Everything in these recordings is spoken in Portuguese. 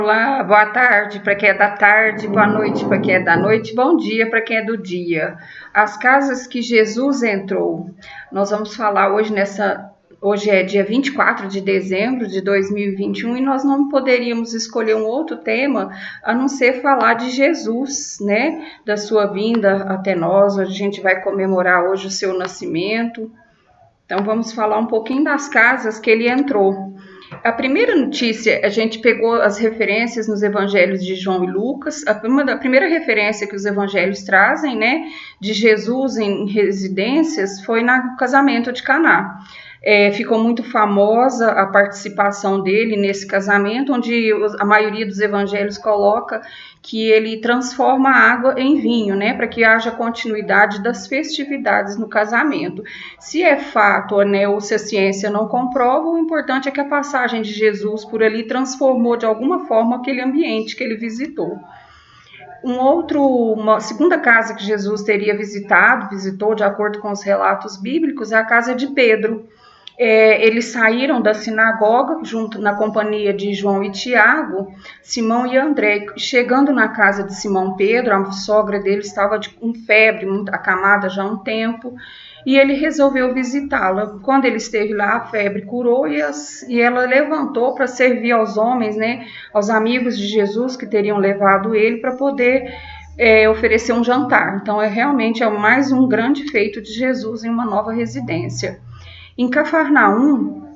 Olá, boa tarde para quem é da tarde, boa noite para quem é da noite, bom dia para quem é do dia. As casas que Jesus entrou. Nós vamos falar hoje é dia 24 de dezembro de 2021 e nós não poderíamos escolher um outro tema a não ser falar de Jesus, né? Da sua vinda até nós. A gente vai comemorar hoje o seu nascimento. Então vamos falar um pouquinho das casas que ele entrou. A primeira notícia, a gente pegou as referências nos evangelhos de João e Lucas. A primeira referência que os evangelhos trazem, né, de Jesus em residências foi no casamento de Caná. Ficou muito famosa a participação dele nesse casamento, onde a maioria dos evangelhos coloca que ele transforma a água em vinho, né, para que haja continuidade das festividades no casamento. Se é fato, né, ou se a ciência não comprova, o importante é que a passagem de Jesus por ali transformou de alguma forma aquele ambiente que ele visitou. Uma segunda casa que Jesus teria visitou, de acordo com os relatos bíblicos, é a casa de Pedro. Eles saíram da sinagoga junto na companhia de João e Tiago, Simão e André. Chegando na casa de Simão Pedro, a sogra dele estava com febre, muito acamada já há um tempo, e ele resolveu visitá-la. Quando ele esteve lá, a febre curou e ela levantou para servir aos homens, né, aos amigos de Jesus que teriam levado ele para poder oferecer um jantar. Então, realmente mais um grande feito de Jesus em uma nova residência. Em Cafarnaum,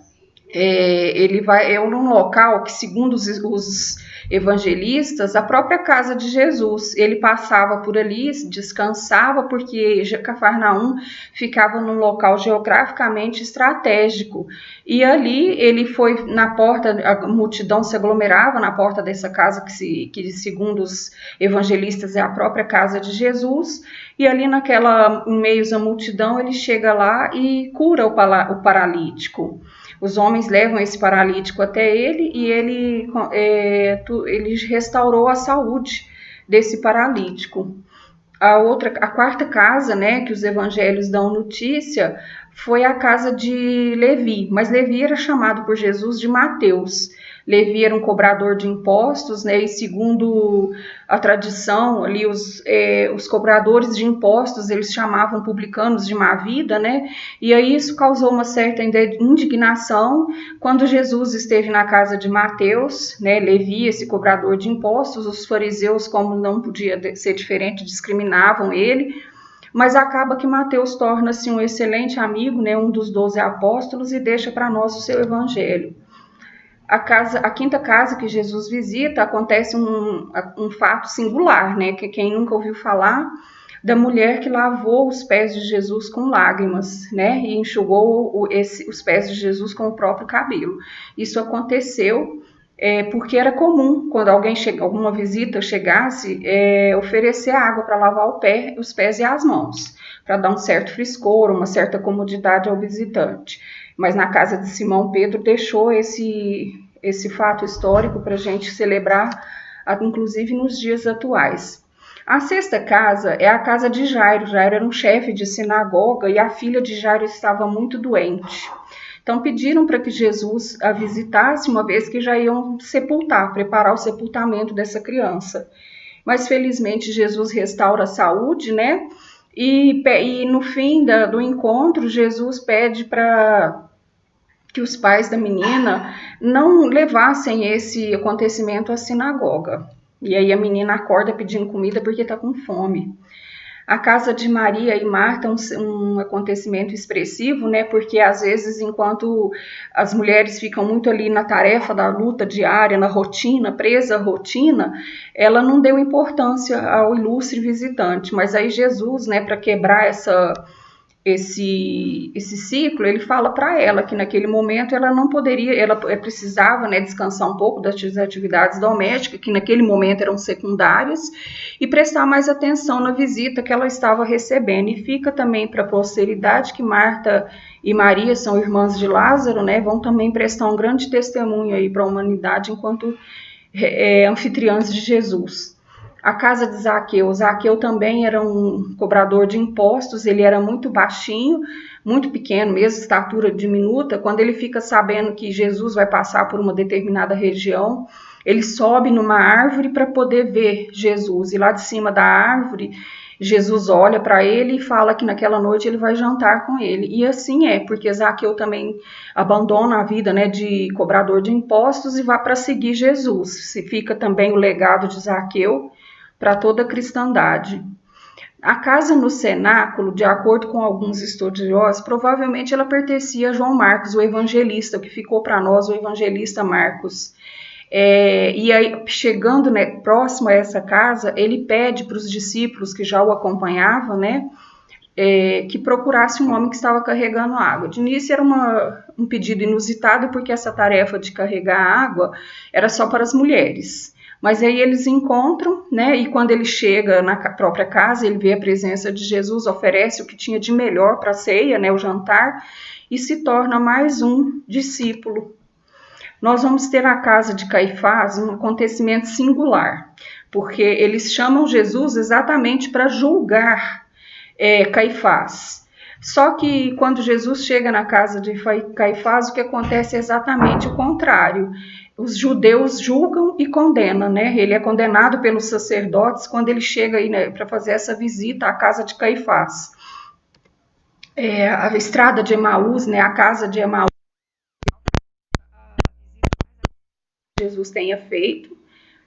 ele é um local que, segundo os evangelistas, a própria casa de Jesus. Ele passava por ali, descansava, porque Cafarnaum ficava num local geograficamente estratégico. E ali ele foi na porta, a multidão se aglomerava na porta dessa casa, que segundo os evangelistas é a própria casa de Jesus. E ali em meio à multidão, ele chega lá e cura o paralítico. Os homens levam esse paralítico até ele e ele restaurou a saúde desse paralítico. A quarta casa, né, que os evangelhos dão notícia, foi a casa de Levi, mas Levi era chamado por Jesus de Mateus. Levi era um cobrador de impostos, né, e segundo a tradição, ali os cobradores de impostos, eles chamavam publicanos de má vida, né, e aí isso causou uma certa indignação. Quando Jesus esteve na casa de Mateus, né, Levi, esse cobrador de impostos, os fariseus, como não podia ser diferente, discriminavam ele, mas acaba que Mateus torna-se um excelente amigo, né, um dos 12 apóstolos, e deixa para nós o seu evangelho. A quinta casa que Jesus visita, acontece um fato singular, né, que quem nunca ouviu falar, da mulher que lavou os pés de Jesus com lágrimas, né, e enxugou os pés de Jesus com o próprio cabelo. Isso aconteceu porque era comum, quando alguma visita chegasse, oferecer água para lavar os pés e as mãos, para dar um certo frescor, uma certa comodidade ao visitante. Mas na casa de Simão Pedro deixou esse fato histórico para a gente celebrar, inclusive nos dias atuais. A sexta casa é a casa de Jairo. Jairo era um chefe de sinagoga e a filha de Jairo estava muito doente. Então pediram para que Jesus a visitasse, uma vez que já iam preparar o sepultamento dessa criança. Mas felizmente Jesus restaura a saúde, né? E no fim do encontro, Jesus pede para que os pais da menina não levassem esse acontecimento à sinagoga. E aí a menina acorda pedindo comida porque está com fome. A casa de Maria e Marta é um acontecimento expressivo, né? Porque às vezes, enquanto as mulheres ficam muito ali na tarefa da luta diária, na rotina, presa à rotina, ela não deu importância ao ilustre visitante. Mas aí Jesus, né, para quebrar esse ciclo, ele fala para ela que naquele momento ela não poderia, ela precisava, né, descansar um pouco das atividades domésticas, que naquele momento eram secundárias, e prestar mais atenção na visita que ela estava recebendo. E fica também para a posteridade que Marta e Maria são irmãs de Lázaro, né, vão também prestar um grande testemunho aí para a humanidade enquanto anfitriãs de Jesus. A casa de Zaqueu. Zaqueu também era um cobrador de impostos, ele era muito baixinho, muito pequeno, mesmo estatura diminuta. Quando ele fica sabendo que Jesus vai passar por uma determinada região, Ele sobe numa árvore para poder ver Jesus, e lá de cima da árvore, Jesus olha para ele e fala que naquela noite ele vai jantar com ele. E assim é, porque Zaqueu também abandona a vida, né, de cobrador de impostos e vai para seguir Jesus. Se fica também o legado de Zaqueu para toda a cristandade. A casa no cenáculo, de acordo com alguns estudiosos, provavelmente ela pertencia a João Marcos, o evangelista, que ficou para nós o evangelista Marcos. E aí, chegando, né, próximo a essa casa, ele pede para os discípulos que já o acompanhavam, né, que procurasse um homem que estava carregando água. De início era um pedido inusitado, porque essa tarefa de carregar água era só para as mulheres. Mas aí eles encontram, né, e quando ele chega na própria casa, ele vê a presença de Jesus, oferece o que tinha de melhor para a ceia, né, o jantar, e se torna mais um discípulo. Nós vamos ter na casa de Caifás um acontecimento singular, porque eles chamam Jesus exatamente para julgar Caifás. Só que quando Jesus chega na casa de Caifás, o que acontece é exatamente o contrário. Os judeus julgam e condenam, né? Ele é condenado pelos sacerdotes quando ele chega aí, né, para fazer essa visita à casa de Caifás. A estrada de Emaús, né, a casa de Emaús, Jesus tenha feito,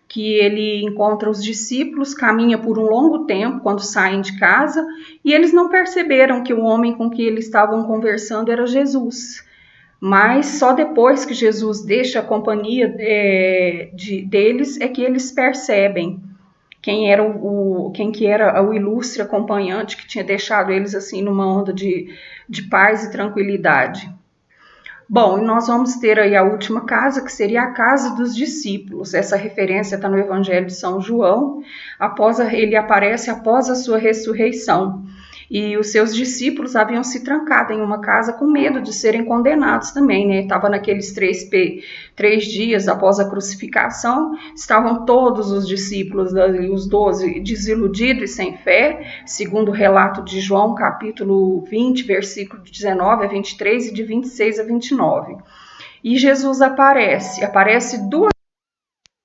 que ele encontra os discípulos, caminha por um longo tempo quando saem de casa, e eles não perceberam que o homem com que eles estavam conversando era Jesus. Mas só depois que Jesus deixa a companhia deles é que eles percebem quem que era o ilustre acompanhante que tinha deixado eles assim numa onda de paz e tranquilidade. Bom, e nós vamos ter aí a última casa, que seria a casa dos discípulos. Essa referência está no Evangelho de São João. Ele aparece após a sua ressurreição. E os seus discípulos haviam se trancado em uma casa com medo de serem condenados também, né? Estava naqueles 3 dias após a crucificação, estavam todos os discípulos, os 12, desiludidos e sem fé, segundo o relato de João, capítulo 20, versículo de 19 a 23 e de 26 a 29. E Jesus aparece duas,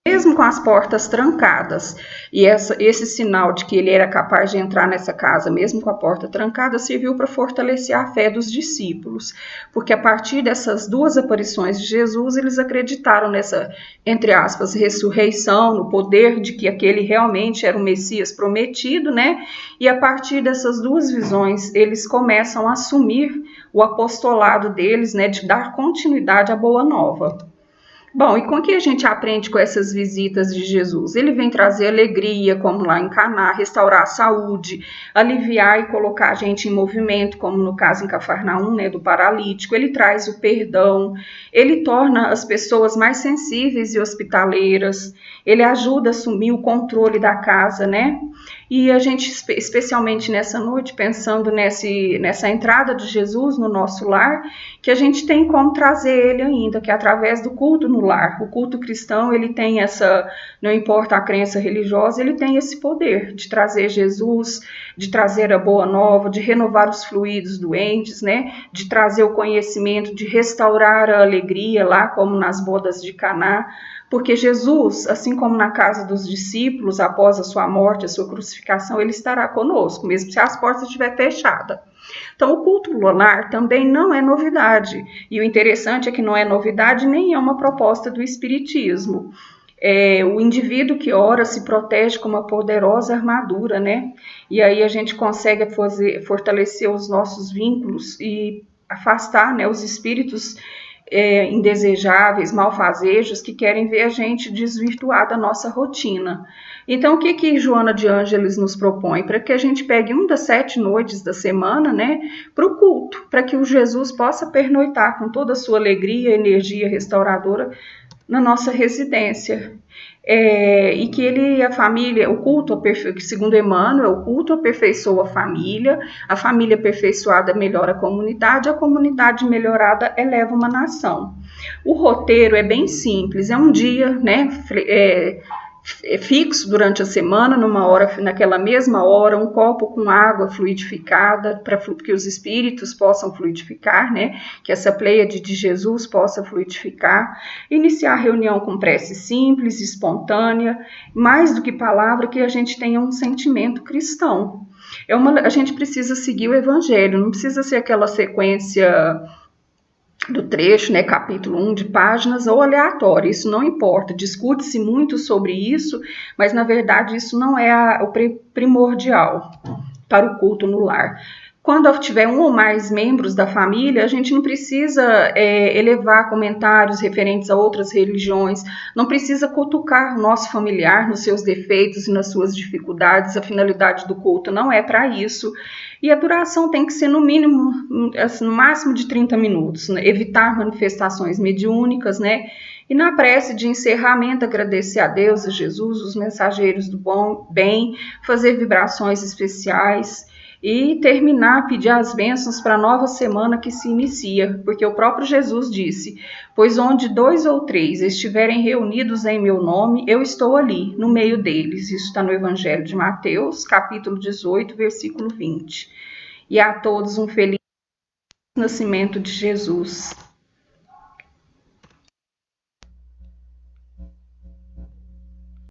mesmo com as portas trancadas, e esse sinal de que ele era capaz de entrar nessa casa, mesmo com a porta trancada, serviu para fortalecer a fé dos discípulos, porque a partir dessas duas aparições de Jesus, eles acreditaram nessa, entre aspas, ressurreição, no poder de que aquele realmente era o Messias prometido, né? E a partir dessas duas visões, eles começam a assumir o apostolado deles, né, de dar continuidade à Boa Nova. Bom, e com o que a gente aprende com essas visitas de Jesus? Ele vem trazer alegria, como lá em Caná, restaurar a saúde, aliviar e colocar a gente em movimento, como no caso em Cafarnaum, né, do paralítico. Ele traz o perdão, ele torna as pessoas mais sensíveis e hospitaleiras, ele ajuda a assumir o controle da casa, né? E a gente, especialmente nessa noite, pensando nessa entrada de Jesus no nosso lar, que a gente tem como trazer ele ainda, que é através do culto no lar. O culto cristão, ele tem não importa a crença religiosa, ele tem esse poder de trazer Jesus, de trazer a boa nova, de renovar os fluidos doentes, né? De trazer o conhecimento, de restaurar a alegria lá, como nas bodas de Caná. Porque Jesus, assim como na casa dos discípulos, após a sua morte, a sua crucificação, ele estará conosco, mesmo se as portas estiverem fechadas. Então, o culto lunar também não é novidade. E o interessante é que não é novidade nem é uma proposta do Espiritismo. O indivíduo que ora se protege com uma poderosa armadura, né? E aí a gente consegue fortalecer os nossos vínculos e afastar, né, os espíritos indesejáveis, malfazejos, que querem ver a gente desvirtuar da nossa rotina. Então, o que Joana de Ângeles nos propõe? Para que a gente pegue uma das 7 noites da semana, né, para o culto, para que o Jesus possa pernoitar com toda a sua alegria, energia restauradora na nossa residência. E que a família, o culto, segundo Emmanuel, o culto aperfeiçoa a família aperfeiçoada melhora a comunidade melhorada eleva uma nação. O roteiro é bem simples, é um dia, né, fixo durante a semana, naquela mesma hora, um copo com água fluidificada, para que os espíritos possam fluidificar, né? Que essa pleiade de Jesus possa fluidificar. Iniciar a reunião com prece simples, espontânea, mais do que palavra, que a gente tenha um sentimento cristão. A gente precisa seguir o evangelho, não precisa ser aquela sequência do trecho, né, capítulo 1 de páginas, ou aleatório, isso não importa, discute-se muito sobre isso, mas na verdade isso não é o primordial para o culto no lar. Quando tiver um ou mais membros da família, a gente não precisa elevar comentários referentes a outras religiões, não precisa cutucar o nosso familiar nos seus defeitos e nas suas dificuldades, a finalidade do culto não é para isso. E a duração tem que ser no mínimo, assim, no máximo de 30 minutos, né? Evitar manifestações mediúnicas, né? E na prece de encerramento, agradecer a Deus, a Jesus, os mensageiros do bem, fazer vibrações especiais e terminar, pedir as bênçãos para a nova semana que se inicia, porque o próprio Jesus disse: pois onde 2 ou 3 estiverem reunidos em meu nome, eu estou ali, no meio deles. Isso está no Evangelho de Mateus, capítulo 18, versículo 20. E a todos um feliz nascimento de Jesus.